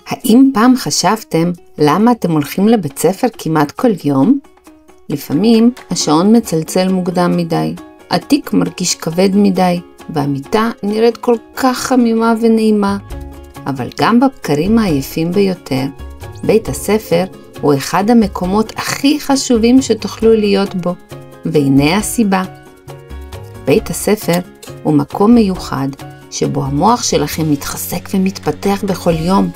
האם פעם חשבתם למה אתם הולכים לבית ספר כמעט כל יום? לפעמים השעון מצלצל מוקדם מדי, התיק מרגיש כבד מדי, והמיטה נראית כל כך חמימה ונעימה. אבל גם בבקרים העייפים ביותר, בית הספר הוא אחד המקומות הכי חשובים שתוכלו להיות בו, והנה הסיבה. בית הספר הוא מקום מיוחד שבו המוח שלכם מתחזק ומתפתח בכל יום.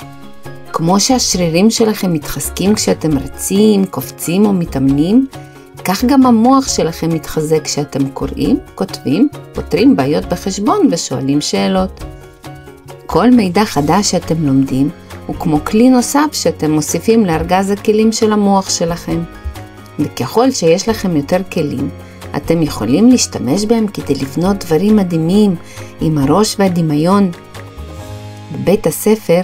כמו שהשרירים שלכם מתחזקים כשאתם רצים, קופצים או מתאמנים, כך גם המוח שלכם מתחזק כשאתם קוראים, כותבים, פותרים בעיות בחשבון ושואלים שאלות. כל מידע חדש שאתם לומדים הוא כמו כלי נוסף שאתם מוסיפים לארגז הכלים של המוח שלכם. וככל שיש לכם יותר כלים, אתם יכולים להשתמש בהם כדי לבנות דברים מדהימים עם הראש והדמיון. בבית הספר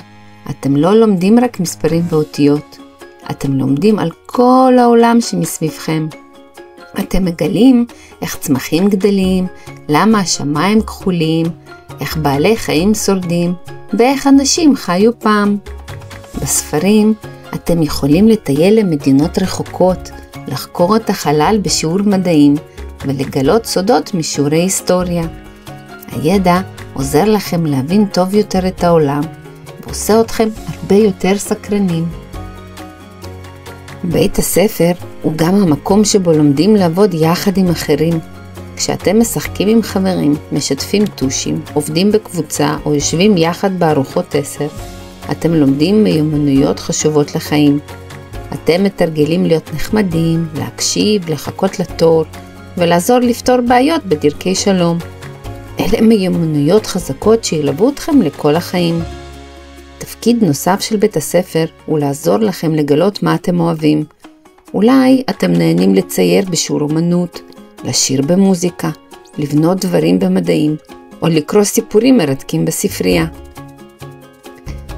אתם לא לומדים רק מספרים ואותיות, אתם לומדים על כל העולם שמסביבכם. אתם מגלים איך צמחים גדלים, למה השמיים כחולים, איך בעלי חיים שורדים, ואיך אנשים חיו פעם. בספרים אתם יכולים לטייל למדינות רחוקות, לחקור את החלל בשיעור מדעים, ולגלות סודות משיעורי היסטוריה. הידע עוזר לכם להבין טוב יותר את העולם, ועושה אתכם הרבה יותר סקרנים. בית הספר הוא גם המקום שבו לומדים לעבוד יחד עם אחרים. כשאתם משחקים עם חברים, משתפים טושים, עובדים בקבוצה או יושבים יחד בארוחות 10, אתם לומדים מיומנויות חשובות לחיים. אתם מתרגלים להיות נחמדים, להקשיב, לחכות לתור, ולעזור לפתור בעיות בדרכי שלום. אלה מיומנויות חזקות שילוו אתכם לכל החיים. תפקיד נוסף של בית הספר הוא לעזור לכם לגלות מה אתם אוהבים. אולי אתם נהנים לצייר בשיעור אומנות, לשיר במוזיקה, לבנות דברים במדעים, או לקרוא סיפורים מרתקים בספרייה.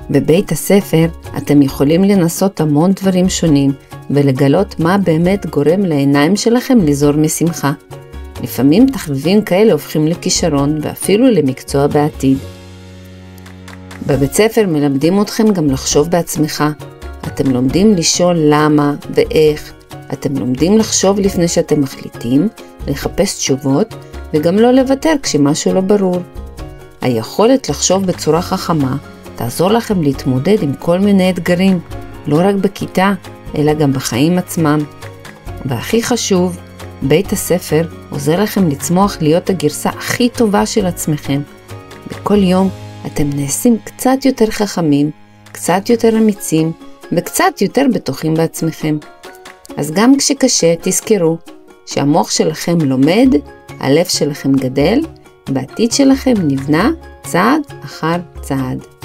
בבית הספר אתם יכולים לנסות המון דברים שונים, ולגלות מה באמת גורם לעיניים שלכם לזור משמחה. לפעמים תחביבים כאלה הופכים לכישרון ואפילו למקצוע בעתיד. בבית ספר מלמדים אתכם גם לחשוב בעצמך. אתם לומדים לשאול למה ואיך. אתם לומדים לחשוב לפני שאתם מחליטים, לחפש תשובות, וגם לא לוותר כשמשהו לא ברור. היכולת לחשוב בצורה חכמה תעזור לכם להתמודד עם כל מיני אתגרים, לא רק בכיתה, אלא גם בחיים עצמם. והכי חשוב, בית הספר עוזר לכם לצמוח להיות הגרסה הכי טובה של עצמכם. בכל יום אתם נעשים קצת יותר חכמים, קצת יותר אמיצים, וקצת יותר בטוחים בעצמכם. אז גם כשקשה, תזכרו שהמוח שלכם לומד, הלב שלכם גדל, והעתיד שלכם נבנה צעד אחר צעד.